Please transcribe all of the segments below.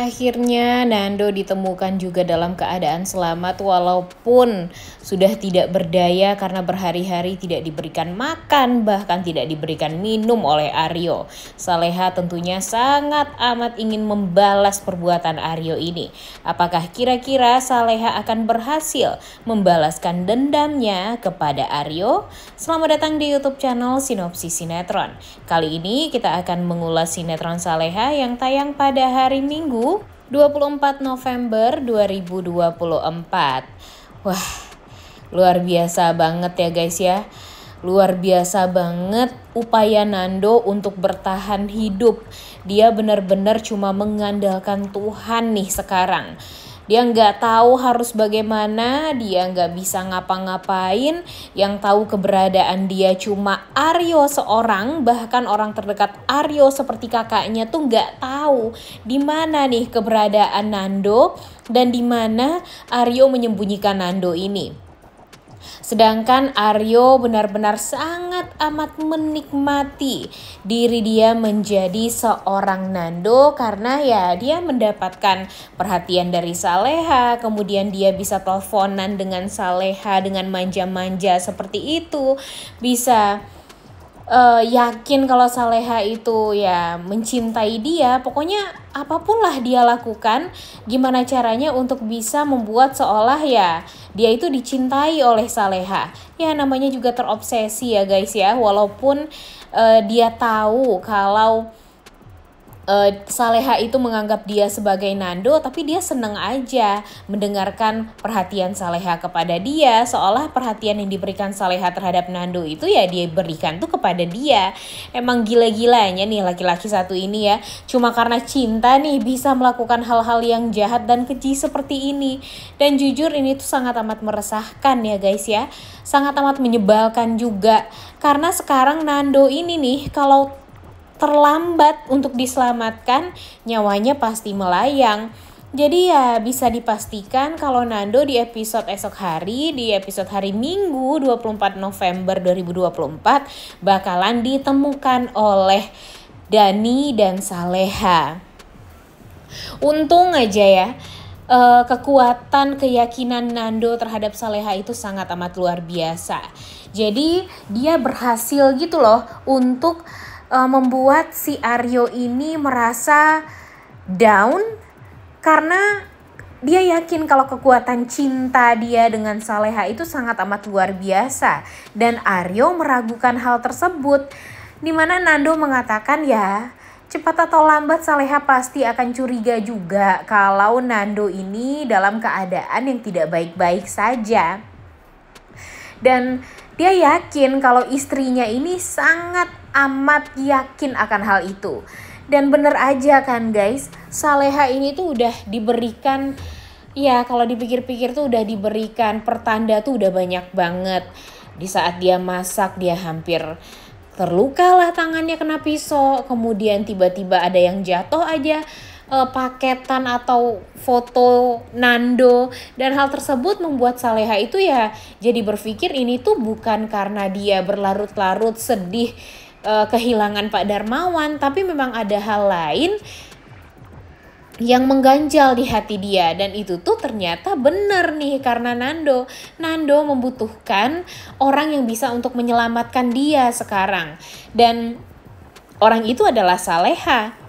Akhirnya Nando ditemukan juga dalam keadaan selamat walaupun sudah tidak berdaya karena berhari-hari tidak diberikan makan bahkan tidak diberikan minum oleh Aryo. Saleha tentunya sangat amat ingin membalas perbuatan Aryo ini. Apakah kira-kira Saleha akan berhasil membalaskan dendamnya kepada Aryo? Selamat datang di YouTube channel Sinopsis Sinetron. Kali ini kita akan mengulas sinetron Saleha yang tayang pada hari Minggu 24 November 2024. Wah, luar biasa banget ya guys ya. Luar biasa banget upaya Nando untuk bertahan hidup. Dia benar-benar cuma mengandalkan Tuhan nih sekarang. Dia nggak tahu harus bagaimana, dia nggak bisa ngapa-ngapain. Yang tahu keberadaan dia cuma Aryo seorang, bahkan orang terdekat Aryo seperti kakaknya tuh nggak tahu di mana nih keberadaan Nando dan di mana Aryo menyembunyikan Nando ini. Sedangkan Aryo benar-benar sangat amat menikmati diri dia menjadi seorang Nando karena ya dia mendapatkan perhatian dari Saleha, kemudian dia bisa teleponan dengan Saleha dengan manja-manja seperti itu, bisa yakin kalau Saleha itu ya mencintai dia. Pokoknya apapun lah dia lakukan, gimana caranya untuk bisa membuat seolah ya dia itu dicintai oleh Saleha. Ya namanya juga terobsesi ya guys ya, walaupun dia tahu kalau Saleha itu menganggap dia sebagai Nando, tapi dia seneng aja mendengarkan perhatian Saleha kepada dia, seolah perhatian yang diberikan Saleha terhadap Nando itu ya dia berikan tuh kepada dia. Emang gila-gilanya nih laki-laki satu ini ya, cuma karena cinta nih bisa melakukan hal-hal yang jahat dan keji seperti ini. Dan jujur ini tuh sangat amat meresahkan ya guys ya, sangat amat menyebalkan juga. Karena sekarang Nando ini nih kalau terlambat untuk diselamatkan, nyawanya pasti melayang. Jadi ya bisa dipastikan kalau Nando di episode esok hari, di episode hari Minggu 24 November 2024 bakalan ditemukan oleh Dani dan Saleha. Untung aja ya, kekuatan keyakinan Nando terhadap Saleha itu sangat amat luar biasa. Jadi dia berhasil gitu loh untuk membuat si Aryo ini merasa down karena dia yakin kalau kekuatan cinta dia dengan Saleha itu sangat amat luar biasa dan Aryo meragukan hal tersebut, dimana Nando mengatakan ya cepat atau lambat Saleha pasti akan curiga juga kalau Nando ini dalam keadaan yang tidak baik-baik saja. Dan dia yakin kalau istrinya ini sangat amat yakin akan hal itu. Dan bener aja kan guys, Saleha ini tuh udah diberikan, ya kalau dipikir-pikir tuh udah diberikan pertanda tuh udah banyak banget. Di saat dia masak dia hampir terluka lah tangannya kena pisau, kemudian tiba-tiba ada yang jatuh aja paketan atau foto Nando, dan hal tersebut membuat Saleha itu ya jadi berpikir ini tuh bukan karena dia berlarut-larut sedih kehilangan Pak Darmawan, tapi memang ada hal lain yang mengganjal di hati dia, dan itu tuh ternyata benar nih karena Nando membutuhkan orang yang bisa untuk menyelamatkan dia sekarang, dan orang itu adalah Saleha.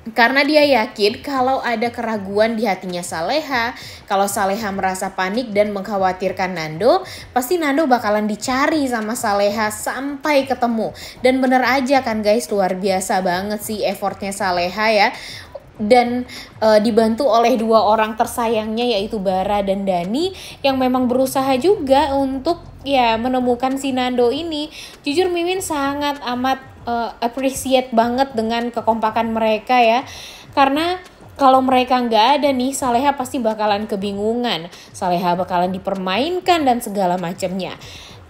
Karena dia yakin kalau ada keraguan di hatinya Saleha, kalau Saleha merasa panik dan mengkhawatirkan Nando, pasti Nando bakalan dicari sama Saleha sampai ketemu. Dan bener aja kan guys, luar biasa banget sih effortnya Saleha ya. Dan dibantu oleh dua orang tersayangnya yaitu Bara dan Dani yang memang berusaha juga untuk ya menemukan si Nando ini. Jujur Mimin sangat amat appreciate banget dengan kekompakan mereka ya, karena kalau mereka nggak ada nih Saleha pasti bakalan kebingungan, Saleha bakalan dipermainkan dan segala macamnya.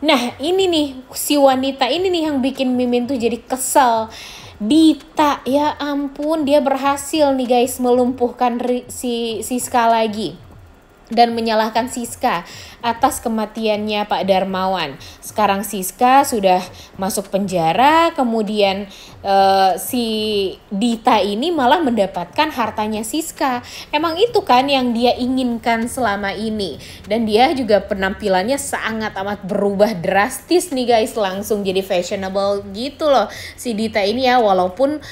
Nah ini nih si wanita ini nih yang bikin Mimin tuh jadi kesel. Dita, ya ampun, dia berhasil nih guys melumpuhkan si Siska lagi dan menyalahkan Siska. atas kematiannya Pak Darmawan. Sekarang Siska sudah masuk penjara, kemudian si Dita ini malah mendapatkan hartanya Siska. Emang itu kan yang dia inginkan selama ini. Dan dia juga penampilannya sangat amat berubah drastis nih guys, langsung jadi fashionable gitu loh si Dita ini ya, walaupun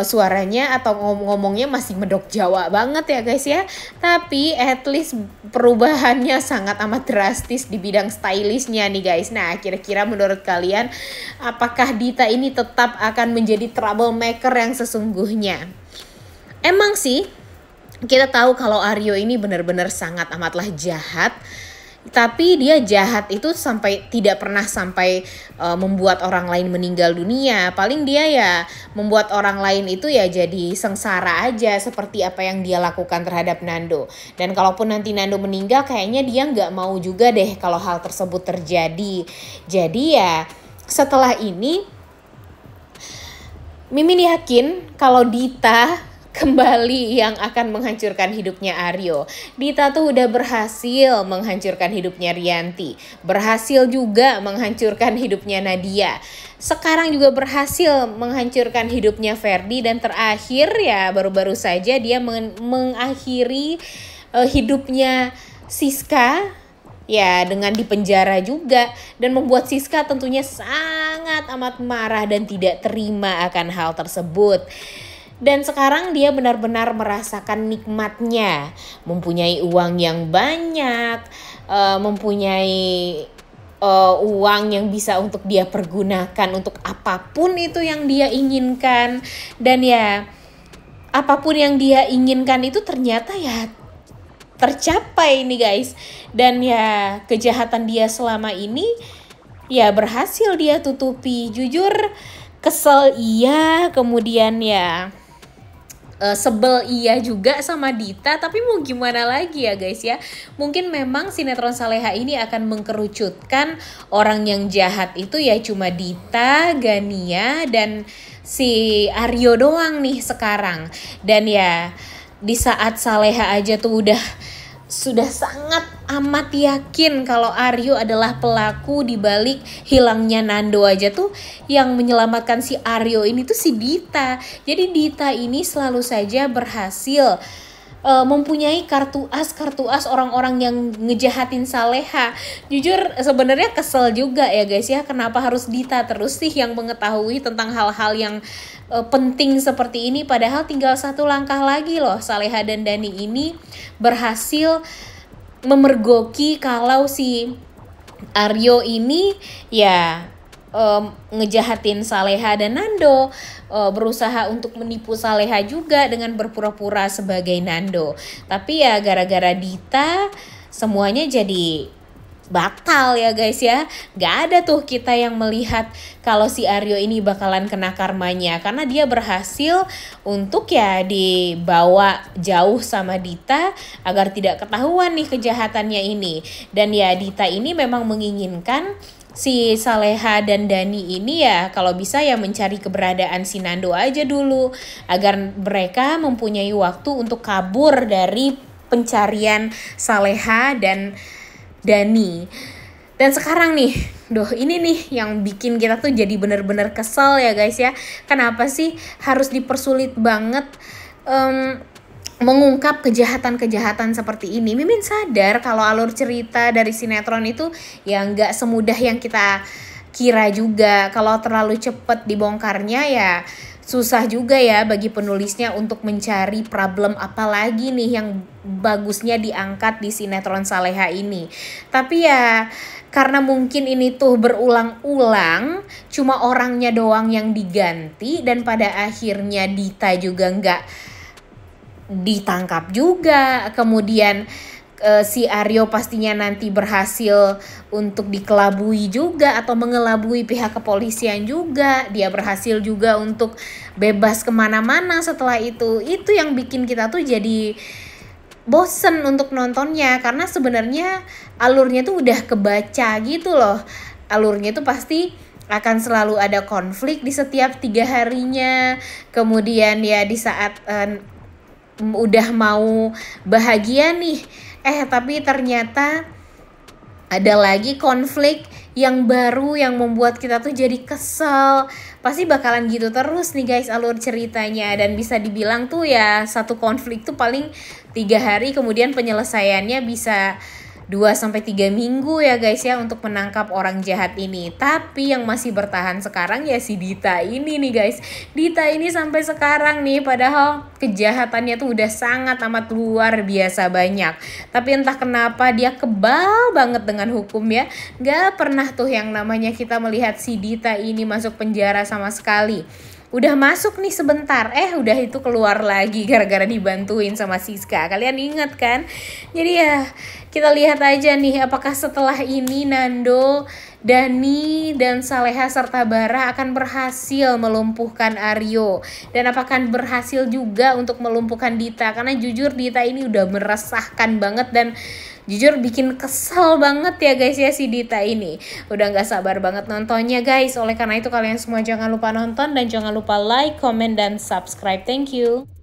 suaranya atau ngomongnya masih medok Jawa banget ya guys ya, tapi at least perubahannya sangat amat drastis di bidang stylishnya nih guys. Nah, kira-kira menurut kalian apakah Dita ini tetap akan menjadi troublemaker yang sesungguhnya? Emang sih kita tahu kalau Aryo ini benar-benar sangat amatlah jahat. Tapi dia jahat itu tidak pernah sampai membuat orang lain meninggal dunia. Paling dia ya membuat orang lain itu ya jadi sengsara aja, seperti apa yang dia lakukan terhadap Nando. Dan kalaupun nanti Nando meninggal, kayaknya dia nggak mau juga deh kalau hal tersebut terjadi. Jadi ya setelah ini Mimin yakin kalau Dita kembali yang akan menghancurkan hidupnya Aryo. Dita tuh udah berhasil menghancurkan hidupnya Rianti. Berhasil juga menghancurkan hidupnya Nadia. Sekarang juga berhasil menghancurkan hidupnya Ferdi. Dan terakhir ya baru-baru saja dia mengakhiri hidupnya Siska. Ya dengan dipenjara juga. Dan membuat Siska tentunya sangat amat marah dan tidak terima akan hal tersebut. Dan sekarang dia benar-benar merasakan nikmatnya, mempunyai uang yang banyak, mempunyai uang yang bisa untuk dia pergunakan untuk apapun itu yang dia inginkan. Dan ya apapun yang dia inginkan itu ternyata ya tercapai nih guys. Dan ya kejahatan dia selama ini ya berhasil dia tutupi. Jujur kesel iya, kemudian ya sebel iya juga sama Dita, tapi mau gimana lagi ya guys ya. Mungkin memang sinetron Saleha ini akan mengkerucutkan orang yang jahat itu ya cuma Dita, Gania, dan si Aryo doang nih sekarang. Dan ya di saat Saleha aja tuh sudah sangat amat yakin kalau Aryo adalah pelaku di balik hilangnya Nando aja tuh, yang menyelamatkan si Aryo ini tuh si Dita. Jadi Dita ini selalu saja berhasil mempunyai kartu as orang-orang yang ngejahatin Saleha. Jujur sebenarnya kesel juga ya guys ya, kenapa harus Dita terus sih yang mengetahui tentang hal-hal yang penting seperti ini, padahal tinggal satu langkah lagi loh Saleha dan Dani ini berhasil memergoki kalau si Aryo ini ya ngejahatin Saleha dan Nando, berusaha untuk menipu Saleha juga dengan berpura-pura sebagai Nando. Tapi ya gara-gara Dita semuanya jadi batal ya guys ya. Gak ada tuh kita yang melihat kalau si Aryo ini bakalan kena karmanya, karena dia berhasil untuk ya dibawa jauh sama Dita agar tidak ketahuan nih kejahatannya ini. Dan ya Dita ini memang menginginkan si Saleha dan Dani ini ya kalau bisa ya mencari keberadaan si Nando aja dulu, agar mereka mempunyai waktu untuk kabur dari pencarian Saleha dan Dani. Dan sekarang nih, ini nih yang bikin kita tuh jadi bener-bener kesel ya guys ya. Kenapa sih harus dipersulit banget mengungkap kejahatan-kejahatan seperti ini? Mimin sadar kalau alur cerita dari sinetron itu ya nggak semudah yang kita kira juga. Kalau terlalu cepet dibongkarnya ya susah juga ya bagi penulisnya untuk mencari problem apa lagi nih yang bagusnya diangkat di sinetron Saleha ini. Tapi ya karena mungkin ini tuh berulang-ulang, cuma orangnya doang yang diganti, dan pada akhirnya Dita juga nggak ditangkap juga. Kemudian si Aryo pastinya nanti berhasil untuk dikelabui juga atau mengelabui pihak kepolisian juga. Dia berhasil juga untuk bebas kemana-mana setelah itu. Itu yang bikin kita tuh jadi bosen untuk nontonnya, karena sebenarnya alurnya tuh udah kebaca gitu loh. Alurnya tuh pasti akan selalu ada konflik di setiap 3 harinya. Kemudian ya di saat udah mau bahagia nih, tapi ternyata ada lagi konflik yang baru yang membuat kita tuh jadi kesel. Pasti bakalan gitu terus nih guys alur ceritanya, dan bisa dibilang tuh ya satu konflik tuh paling 3 hari, kemudian penyelesaiannya bisa 2 sampai 3 minggu ya guys ya untuk menangkap orang jahat ini. Tapi yang masih bertahan sekarang ya si Dita ini nih guys. Dita ini sampai sekarang nih, padahal kejahatannya tuh udah sangat amat luar biasa banyak. Tapi entah kenapa dia kebal banget dengan hukum ya. Gak pernah tuh yang namanya kita melihat si Dita ini masuk penjara sama sekali. Udah masuk nih sebentar, udah itu keluar lagi gara-gara dibantuin sama Siska. Kalian ingat kan? Jadi ya kita lihat aja nih apakah setelah ini Nando, Dani, dan Saleha serta Bara akan berhasil melumpuhkan Aryo. Dan apakah berhasil juga untuk melumpuhkan Dita. Karena jujur Dita ini udah meresahkan banget dan jujur bikin kesel banget ya guys ya si Dita ini. Udah gak sabar banget nontonnya guys. Oleh karena itu kalian semua jangan lupa nonton dan jangan lupa like, comment, dan subscribe. Thank you.